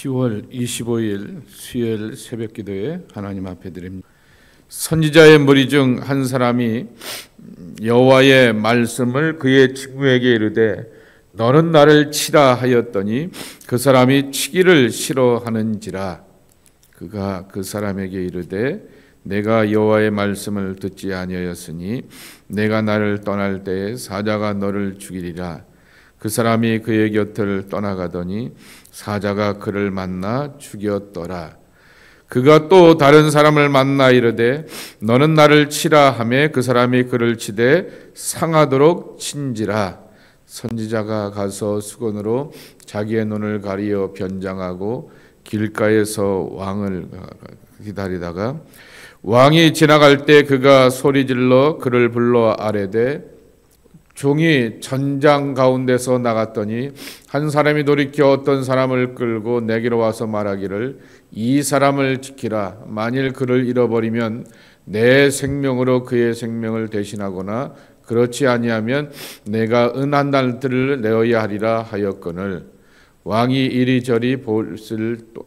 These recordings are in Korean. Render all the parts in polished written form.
10월 25일 수요일 새벽기도에 하나님 앞에 드립니다. 선지자의 무리 중 한 사람이 여호와의 말씀을 그의 친구에게 이르되 너는 나를 치라 하였더니 그 사람이 치기를 싫어하는지라. 그가 그 사람에게 이르되 내가 여호와의 말씀을 듣지 아니하였으니 내가 나를 떠날 때에 사자가 너를 죽이리라. 그 사람이 그의 곁을 떠나가더니 사자가 그를 만나 죽였더라. 그가 또 다른 사람을 만나 이르되 너는 나를 치라 하매 그 사람이 그를 치되 상하도록 친지라. 선지자가 가서 수건으로 자기의 눈을 가리어 변장하고 길가에서 왕을 기다리다가 왕이 지나갈 때 그가 소리질러 그를 불러 아뢰되 종이 전장 가운데서 나갔더니 한 사람이 돌이켜 어떤 사람을 끌고 내게로 와서 말하기를 이 사람을 지키라. 만일 그를 잃어버리면 내 생명으로 그의 생명을 대신하거나 그렇지 아니하면 내가 은 한 달들을 내어야 하리라 하였거늘 왕이 이리저리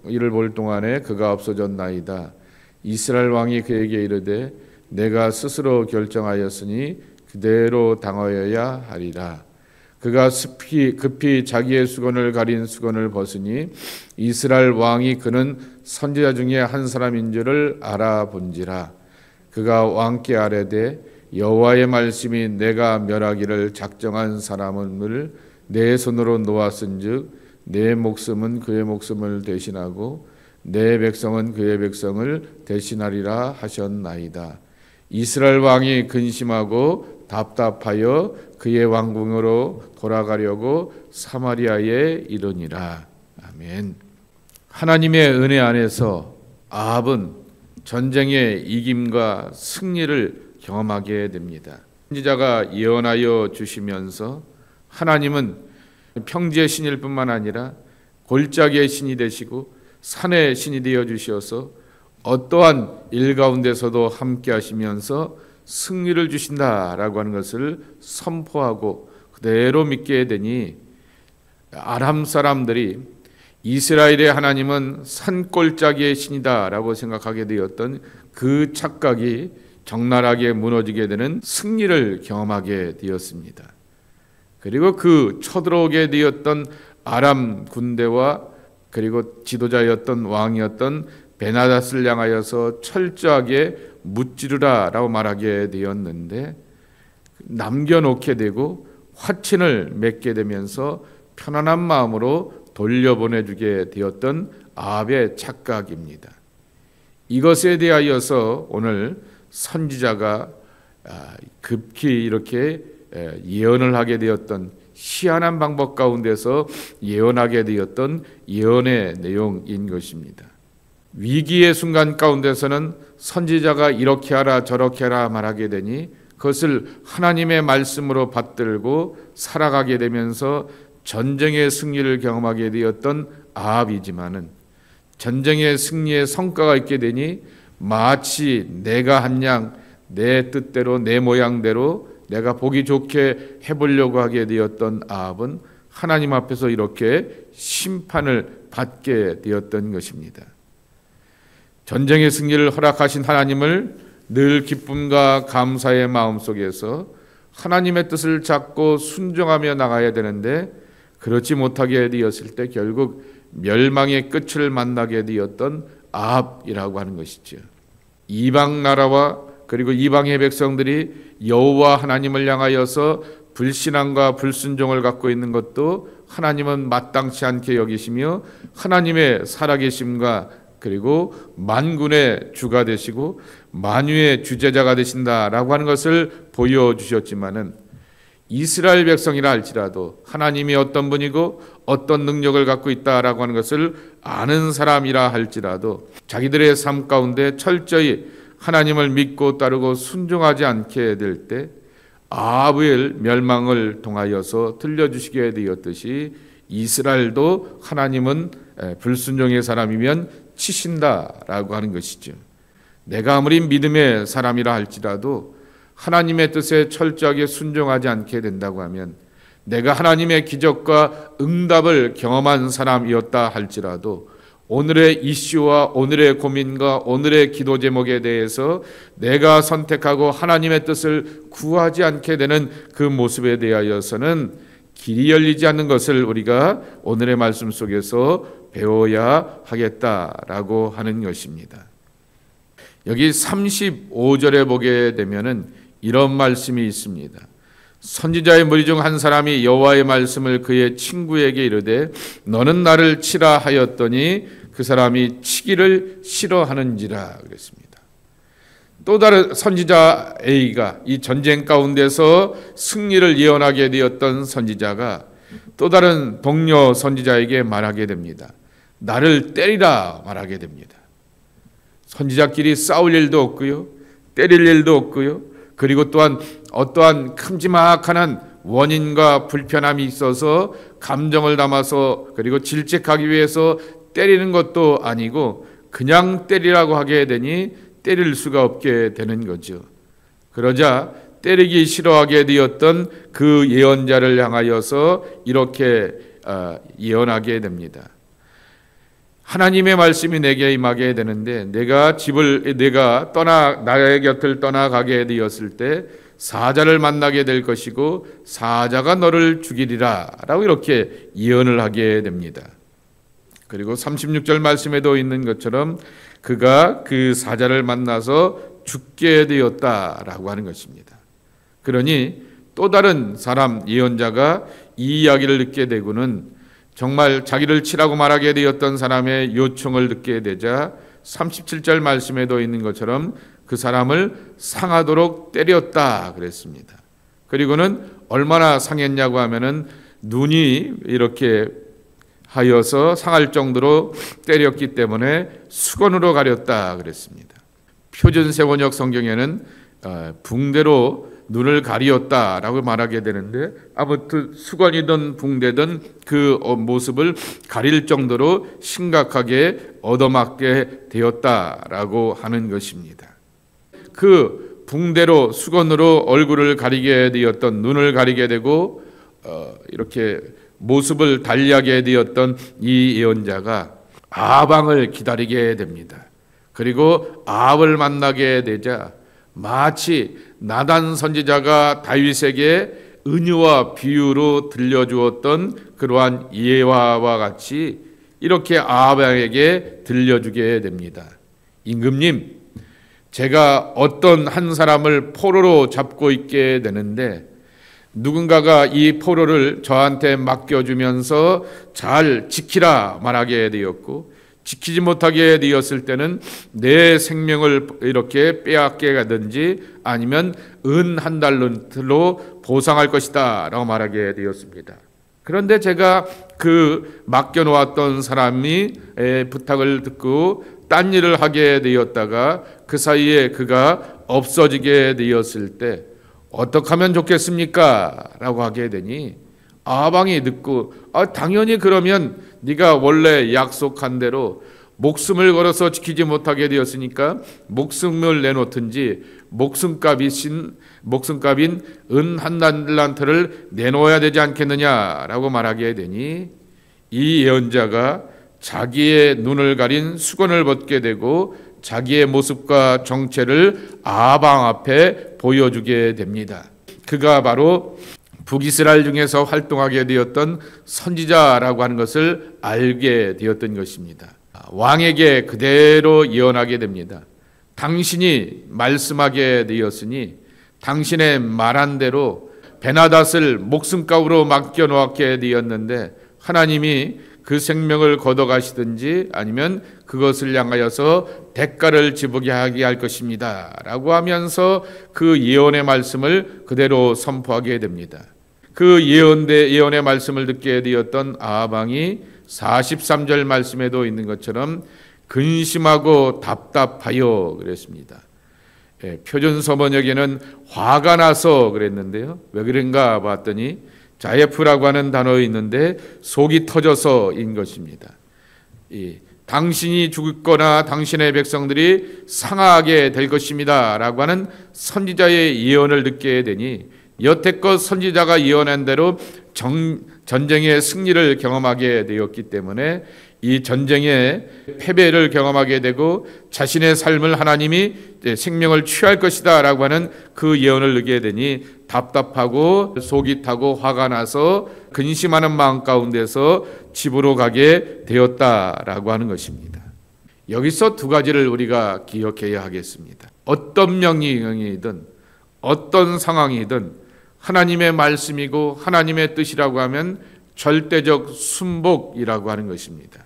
이를 볼 동안에 그가 없어졌나이다. 이스라엘 왕이 그에게 이르되 내가 스스로 결정하였으니 그대로 당하여야 하리라. 그가 급히 자기의 수건을 가린 수건을 벗으니 이스라엘 왕이 그는 선지자 중에 한 사람인 줄을 알아본지라. 그가 왕께 아뢰되 여호와의 말씀이 내가 멸하기를 작정한 사람을 내 손으로 놓았은즉 내 목숨은 그의 목숨을 대신하고 내 백성은 그의 백성을 대신하리라 하셨나이다. 이스라엘 왕이 근심하고 답답하여 그의 왕궁으로 돌아가려고 사마리아에 이르니라. 아멘. 하나님의 은혜 안에서 아합은 전쟁의 이김과 승리를 경험하게 됩니다. 선지자가 예언하여 주시면서 하나님은 평지의 신일 뿐만 아니라 골짜기의 신이 되시고 산의 신이 되어 주셔서 어떠한 일 가운데서도 함께 하시면서 승리를 주신다라고 하는 것을 선포하고 그대로 믿게 되니 아람 사람들이 이스라엘의 하나님은 산골짜기의 신이다라고 생각하게 되었던 그 착각이 적나라하게 무너지게 되는 승리를 경험하게 되었습니다. 그리고 그 쳐들어오게 되었던 아람 군대와 그리고 지도자였던 왕이었던 베나닷을 향하여서 철저하게 무찌르라라고 말하게 되었는데 남겨놓게 되고 화친을 맺게 되면서 편안한 마음으로 돌려보내주게 되었던 아합의 착각입니다. 이것에 대하여서 오늘 선지자가 급히 이렇게 예언을 하게 되었던 희한한 방법 가운데서 예언하게 되었던 예언의 내용인 것입니다. 위기의 순간 가운데서는 선지자가 이렇게 하라 저렇게 하라 말하게 되니 그것을 하나님의 말씀으로 받들고 살아가게 되면서 전쟁의 승리를 경험하게 되었던 아합이지만은 전쟁의 승리의 성과가 있게 되니 마치 내가 한 양 내 뜻대로 내 모양대로 내가 보기 좋게 해보려고 하게 되었던 아합은 하나님 앞에서 이렇게 심판을 받게 되었던 것입니다. 전쟁의 승리를 허락하신 하나님을 늘 기쁨과 감사의 마음속에서 하나님의 뜻을 잡고 순종하며 나가야 되는데 그렇지 못하게 되었을 때 결국 멸망의 끝을 만나게 되었던 아합이라고 하는 것이죠. 이방 나라와 그리고 이방의 백성들이 여호와 하나님을 향하여서 불신앙과 불순종을 갖고 있는 것도 하나님은 마땅치 않게 여기시며 하나님의 살아계심과 그리고 만군의 주가 되시고 만유의 주제자가 되신다라고 하는 것을 보여주셨지만은 이스라엘 백성이라 할지라도 하나님이 어떤 분이고 어떤 능력을 갖고 있다라고 하는 것을 아는 사람이라 할지라도 자기들의 삶 가운데 철저히 하나님을 믿고 따르고 순종하지 않게 될 때 아합의 멸망을 통하여서 들려주시게 되었듯이 이스라엘도 하나님은 불순종의 사람이면 치신다라고 하는 것이죠. 내가 아무리 믿음의 사람이라 할지라도 하나님의 뜻에 철저하게 순종하지 않게 된다고 하면 내가 하나님의 기적과 응답을 경험한 사람이었다 할지라도 오늘의 이슈와 오늘의 고민과 오늘의 기도 제목에 대해서 내가 선택하고 하나님의 뜻을 구하지 않게 되는 그 모습에 대하여서는 길이 열리지 않는 것을 우리가 오늘의 말씀 속에서 배워야 하겠다라고 하는 것입니다. 여기 35절에 보게 되면은 이런 말씀이 있습니다. 선지자의 무리 중 한 사람이 여호와의 말씀을 그의 친구에게 이르되 너는 나를 치라 하였더니 그 사람이 치기를 싫어하는지라 그랬습니다. 또 다른 선지자 A가 이 전쟁 가운데서 승리를 예언하게 되었던 선지자가 또 다른 동료 선지자에게 말하게 됩니다. 나를 때리라 말하게 됩니다. 선지자끼리 싸울 일도 없고요, 때릴 일도 없고요, 그리고 또한 어떠한 큼지막한 원인과 불편함이 있어서 감정을 담아서 그리고 질책하기 위해서 때리는 것도 아니고 그냥 때리라고 하게 되니 때릴 수가 없게 되는 거죠. 그러자 때리기 싫어하게 되었던 그 예언자를 향하여서 이렇게 예언하게 됩니다. 하나님의 말씀이 내게 임하게 되는데 내가 나의 곁을 떠나가게 되었을 때 사자를 만나게 될 것이고 사자가 너를 죽이리라 라고 이렇게 예언을 하게 됩니다. 그리고 36절 말씀에도 있는 것처럼 그가 그 사자를 만나서 죽게 되었다라고 하는 것입니다. 그러니 또 다른 사람 예언자가 이 이야기를 듣게 되고는 정말 자기를 치라고 말하게 되었던 사람의 요청을 듣게 되자 37절 말씀에도 있는 것처럼 그 사람을 상하도록 때렸다 그랬습니다. 그리고는 얼마나 상했냐고 하면은 눈이 이렇게 하여서 상할 정도로 때렸기 때문에 수건으로 가렸다 그랬습니다. 표준세원역 성경에는 붕대로 눈을 가리었다라고 말하게 되는데 아무튼 수건이든 붕대든 그 모습을 가릴 정도로 심각하게 얻어맞게 되었다라고 하는 것입니다. 그 붕대로 수건으로 얼굴을 가리게 되었던 눈을 가리게 되고 이렇게 모습을 달리하게 되었던 이 예언자가 아방을 기다리게 됩니다. 그리고 아합을 만나게 되자 마치 나단 선지자가 다윗에게 은유와 비유로 들려주었던 그러한 예화와 같이 이렇게 아합에게 들려주게 됩니다. 임금님, 제가 어떤 한 사람을 포로로 잡고 있게 되는데 누군가가 이 포로를 저한테 맡겨주면서 잘 지키라 말하게 되었고 지키지 못하게 되었을 때는 내 생명을 이렇게 빼앗게 가든지 아니면 은 한 달란트로 보상할 것이다 라고 말하게 되었습니다. 그런데 제가 그 맡겨놓았던 사람이 부탁을 듣고 딴 일을 하게 되었다가 그 사이에 그가 없어지게 되었을 때 어떻게 하면 좋겠습니까? 라고 하게 되니 아방이 듣고 당연히 그러면 네가 원래 약속한 대로 목숨을 걸어서 지키지 못하게 되었으니까 목숨을 내놓든지 목숨값인 은 한 달란트를 내놓아야 되지 않겠느냐라고 말하게 되니 이 예언자가 자기의 눈을 가린 수건을 벗게 되고 자기의 모습과 정체를 아방 앞에 보여주게 됩니다. 그가 바로 북이스라엘 중에서 활동하게 되었던 선지자라고 하는 것을 알게 되었던 것입니다. 왕에게 그대로 예언하게 됩니다. 당신이 말씀하게 되었으니 당신의 말한 대로 베나닷을 목숨값으로 맡겨놓게 되었는데 하나님이 그 생명을 걷어가시든지 아니면 그것을 향하여서 대가를 지불하게 하게 할 것입니다 라고 하면서 그 예언의 말씀을 그대로 선포하게 됩니다. 그 예언의 말씀을 듣게 되었던 아방이 43절 말씀에도 있는 것처럼 근심하고 답답하여 그랬습니다. 표준서번역에는 화가 나서 그랬는데요. 왜 그런가 봤더니 자예프라고 하는 단어가 있는데 속이 터져서인 것입니다. 당신이 죽거나 당신의 백성들이 상하게 될 것입니다 라고 하는 선지자의 예언을 듣게 되니 여태껏 선지자가 예언한 대로 전쟁의 승리를 경험하게 되었기 때문에 이 전쟁의 패배를 경험하게 되고 자신의 삶을 하나님이 생명을 취할 것이다 라고 하는 그 예언을 느끼게 되니 답답하고 속이 타고 화가 나서 근심하는 마음 가운데서 집으로 가게 되었다라고 하는 것입니다. 여기서 두 가지를 우리가 기억해야 하겠습니다. 어떤 명령이든 어떤 상황이든 하나님의 말씀이고 하나님의 뜻이라고 하면 절대적 순복이라고 하는 것입니다.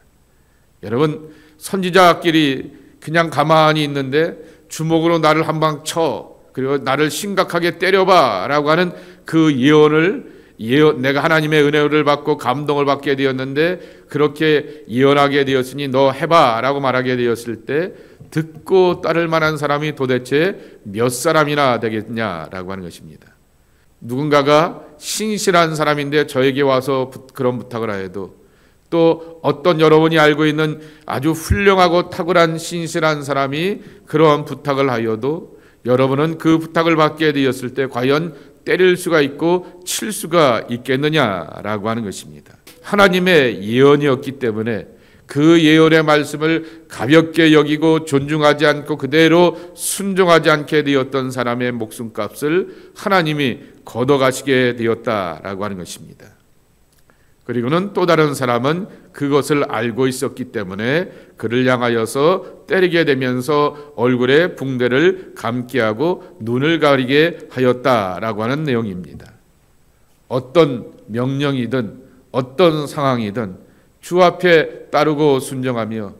여러분, 선지자끼리 그냥 가만히 있는데 주먹으로 나를 한 방 쳐, 그리고 나를 심각하게 때려봐 라고 하는 그 내가 하나님의 은혜를 받고 감동을 받게 되었는데 그렇게 예언하게 되었으니 너 해봐 라고 말하게 되었을 때 듣고 따를 만한 사람이 도대체 몇 사람이나 되겠냐라고 하는 것입니다. 누군가가 신실한 사람인데 저에게 와서 그런 부탁을 해도, 또 어떤 여러분이 알고 있는 아주 훌륭하고 탁월한 신실한 사람이 그러한 부탁을 하여도 여러분은 그 부탁을 받게 되었을 때 과연 때릴 수가 있고 칠 수가 있겠느냐라고 하는 것입니다. 하나님의 예언이었기 때문에 그 예언의 말씀을 가볍게 여기고 존중하지 않고 그대로 순종하지 않게 되었던 사람의 목숨값을 하나님이 걷어가시게 되었다라고 하는 것입니다. 그리고는 또 다른 사람은 그것을 알고 있었기 때문에 그를 향하여서 때리게 되면서 얼굴에 붕대를 감게 하고 눈을 가리게 하였다라고 하는 내용입니다. 어떤 명령이든 어떤 상황이든 주 앞에 따르고 순종하며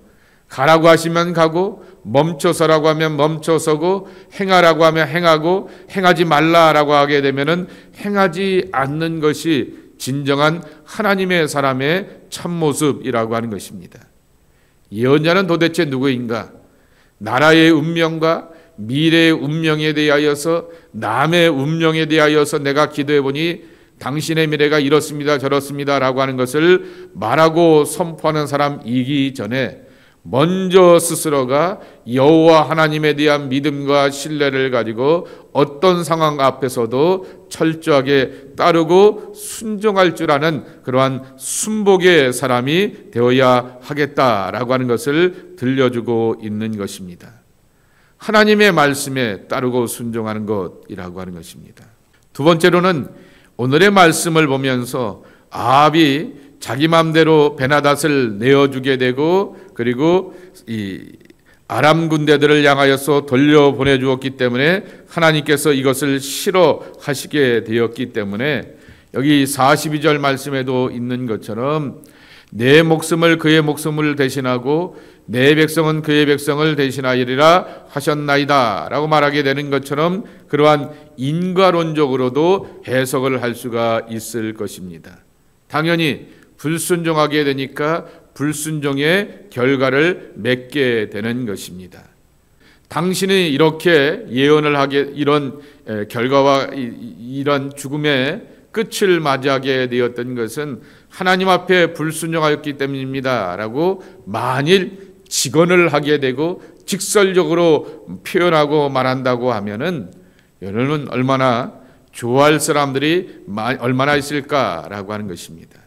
가라고 하시면 가고 멈춰서라고 하면 멈춰서고 행하라고 하면 행하고 행하지 말라라고 하게 되면은 행하지 않는 것이 진정한 하나님의 사람의 참모습이라고 하는 것입니다. 예언자는 도대체 누구인가? 나라의 운명과 미래의 운명에 대하여서 남의 운명에 대하여서 내가 기도해 보니 당신의 미래가 이렇습니다 저렇습니다 라고 하는 것을 말하고 선포하는 사람이기 전에 먼저 스스로가 여호와 하나님에 대한 믿음과 신뢰를 가지고 어떤 상황 앞에서도 철저하게 따르고 순종할 줄 아는 그러한 순복의 사람이 되어야 하겠다라고 하는 것을 들려주고 있는 것입니다. 하나님의 말씀에 따르고 순종하는 것이라고 하는 것입니다. 두 번째로는 오늘의 말씀을 보면서 아합이 자기 마음대로 베나닷을 내어주게 되고 그리고 이 아람 군대들을 향하여서 돌려보내 주었기 때문에 하나님께서 이것을 싫어하시게 되었기 때문에 여기 42절 말씀에도 있는 것처럼 내 목숨을 그의 목숨을 대신하고 내 백성은 그의 백성을 대신하리라 하셨나이다 라고 말하게 되는 것처럼 그러한 인과론적으로도 해석을 할 수가 있을 것입니다. 당연히 불순종하게 되니까 불순종의 결과를 맺게 되는 것입니다. 당신이 이렇게 예언을 하게 이런 결과와 이런 죽음의 끝을 맞이하게 되었던 것은 하나님 앞에 불순종하였기 때문입니다 라고 만일 직언을 하게 되고 직설적으로 표현하고 말한다고 하면은 여러분 얼마나 좋아할 사람들이 얼마나 있을까라고 하는 것입니다.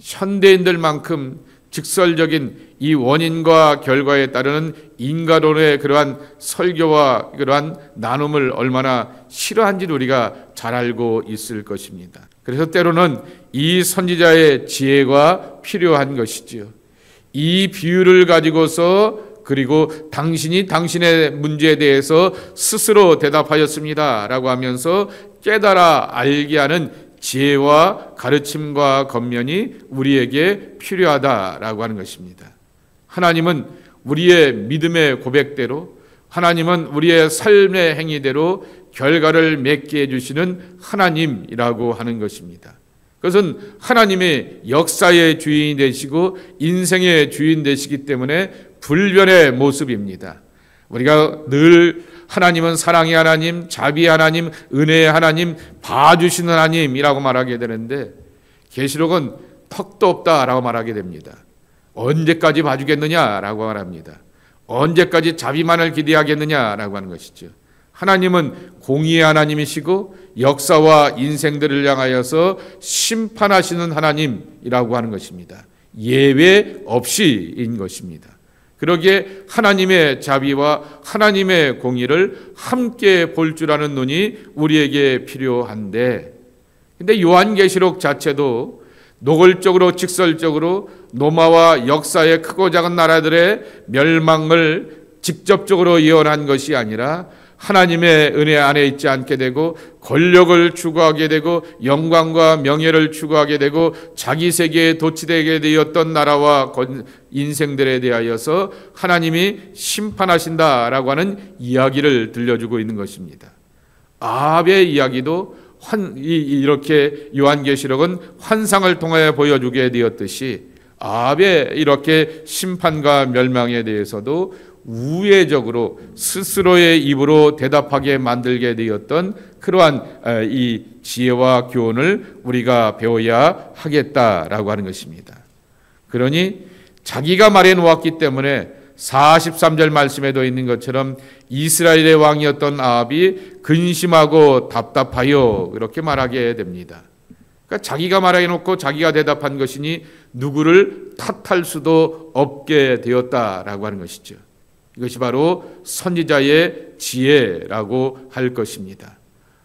현대인들만큼 직설적인 이 원인과 결과에 따르는 인과론의 그러한 설교와 그러한 나눔을 얼마나 싫어한지를 우리가 잘 알고 있을 것입니다. 그래서 때로는 이 선지자의 지혜가 필요한 것이지요. 이 비유를 가지고서 그리고 당신이 당신의 문제에 대해서 스스로 대답하였습니다 라고 하면서 깨달아 알게 하는 지혜와 가르침과 권면이 우리에게 필요하다라고 하는 것입니다. 하나님은 우리의 믿음의 고백대로 하나님은 우리의 삶의 행위대로 결과를 맺게 해주시는 하나님이라고 하는 것입니다. 그것은 하나님의 역사의 주인이 되시고 인생의 주인 되시기 때문에 불변의 모습입니다. 우리가 늘 하나님은 사랑의 하나님, 자비의 하나님, 은혜의 하나님, 봐주시는 하나님이라고 말하게 되는데 계시록은 턱도 없다라고 말하게 됩니다. 언제까지 봐주겠느냐라고 말합니다. 언제까지 자비만을 기대하겠느냐라고 하는 것이죠. 하나님은 공의의 하나님이시고 역사와 인생들을 향하여서 심판하시는 하나님이라고 하는 것입니다. 예외 없이인 것입니다. 그러기에 하나님의 자비와 하나님의 공의를 함께 볼 줄 아는 눈이 우리에게 필요한데, 근데 요한계시록 자체도 노골적으로 직설적으로 로마와 역사의 크고 작은 나라들의 멸망을 직접적으로 예언한 것이 아니라 하나님의 은혜 안에 있지 않게 되고 권력을 추구하게 되고 영광과 명예를 추구하게 되고 자기 세계에 도취되게 되었던 나라와 인생들에 대하여서 하나님이 심판하신다라고 하는 이야기를 들려주고 있는 것입니다. 아합의 이야기도 이렇게 요한계시록은 환상을 통해 보여주게 되었듯이 아합의 이렇게 심판과 멸망에 대해서도 우회적으로 스스로의 입으로 대답하게 만들게 되었던 그러한 이 지혜와 교훈을 우리가 배워야 하겠다라고 하는 것입니다. 그러니 자기가 말해 놓았기 때문에 43절 말씀에도 있는 것처럼 이스라엘의 왕이었던 아합이 근심하고 답답하여 이렇게 말하게 됩니다. 그러니까 자기가 말해 놓고 자기가 대답한 것이니 누구를 탓할 수도 없게 되었다라고 하는 것이죠. 이것이 바로 선지자의 지혜라고 할 것입니다.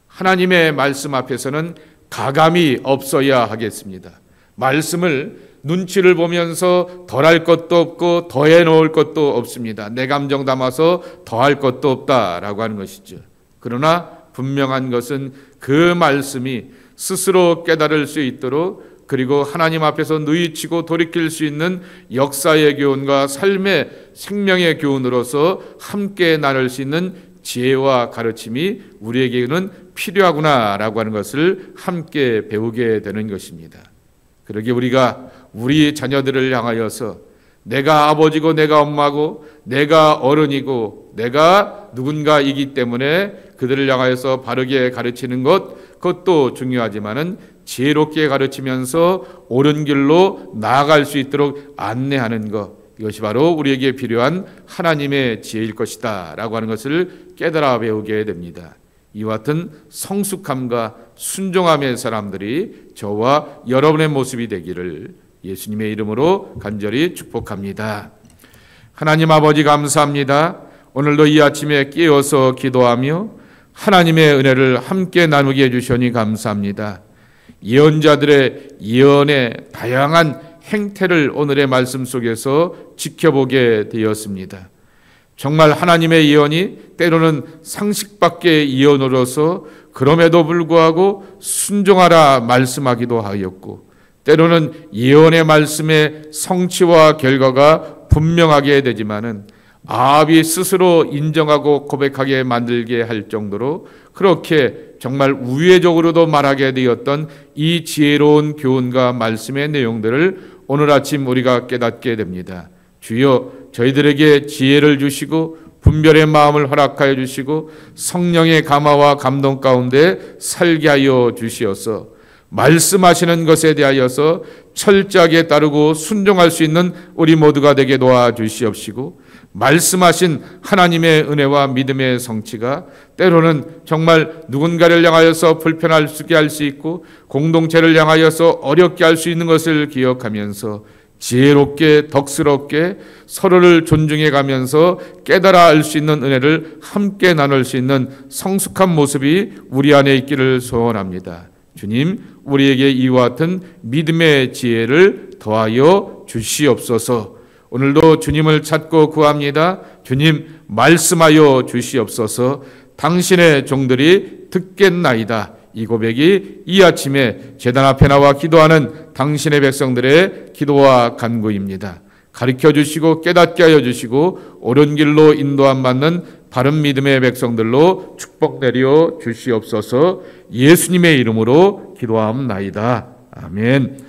하나님의 말씀 앞에서는 가감이 없어야 하겠습니다. 말씀을 눈치를 보면서 덜할 것도 없고 더해 놓을 것도 없습니다. 내 감정 담아서 더할 것도 없다라고 하는 것이죠. 그러나 분명한 것은 그 말씀이 스스로 깨달을 수 있도록, 그리고 하나님 앞에서 누이치고 돌이킬 수 있는 역사의 교훈과 삶의 생명의 교훈으로서 함께 나눌 수 있는 지혜와 가르침이 우리에게는 필요하구나라고 하는 것을 함께 배우게 되는 것입니다. 그러기에 우리가 우리 자녀들을 향하여서 내가 아버지고 내가 엄마고 내가 어른이고 내가 누군가이기 때문에 그들을 향하여서 바르게 가르치는 그것도 중요하지만은 지혜롭게 가르치면서 옳은 길로 나아갈 수 있도록 안내하는 것, 이것이 바로 우리에게 필요한 하나님의 지혜일 것이다 라고 하는 것을 깨달아 배우게 됩니다. 이와 같은 성숙함과 순종함의 사람들이 저와 여러분의 모습이 되기를 예수님의 이름으로 간절히 축복합니다. 하나님 아버지 감사합니다. 오늘도 이 아침에 깨어서 기도하며 하나님의 은혜를 함께 나누게 해주시니 감사합니다. 예언자들의 예언의 다양한 행태를 오늘의 말씀 속에서 지켜보게 되었습니다. 정말 하나님의 예언이 때로는 상식 밖의 예언으로서 그럼에도 불구하고 순종하라 말씀하기도 하였고, 때로는 예언의 말씀의 성취와 결과가 분명하게 되지만은 아합이 스스로 인정하고 고백하게 만들게 할 정도로 그렇게 정말 우회적으로도 말하게 되었던 이 지혜로운 교훈과 말씀의 내용들을 오늘 아침 우리가 깨닫게 됩니다. 주여, 저희들에게 지혜를 주시고 분별의 마음을 허락하여 주시고 성령의 감화와 감동 가운데 살게 하여 주시어서 말씀하시는 것에 대하여서 철저하게 따르고 순종할 수 있는 우리 모두가 되게 도와주시옵시고, 말씀하신 하나님의 은혜와 믿음의 성취가 때로는 정말 누군가를 향하여서 불편하게 할 수 있고 공동체를 향하여서 어렵게 할 수 있는 것을 기억하면서 지혜롭게 덕스럽게 서로를 존중해 가면서 깨달아 알 수 있는 은혜를 함께 나눌 수 있는 성숙한 모습이 우리 안에 있기를 소원합니다. 주님, 우리에게 이와 같은 믿음의 지혜를 더하여 주시옵소서. 오늘도 주님을 찾고 구합니다. 주님, 말씀하여 주시옵소서. 당신의 종들이 듣겠나이다. 이 고백이 이 아침에 제단 앞에 나와 기도하는 당신의 백성들의 기도와 간구입니다. 가르쳐 주시고 깨닫게 하여 주시고 옳은 길로 인도함 받는 바른 믿음의 백성들로 축복 내려 주시옵소서. 예수님의 이름으로 기도하옵나이다. 아멘.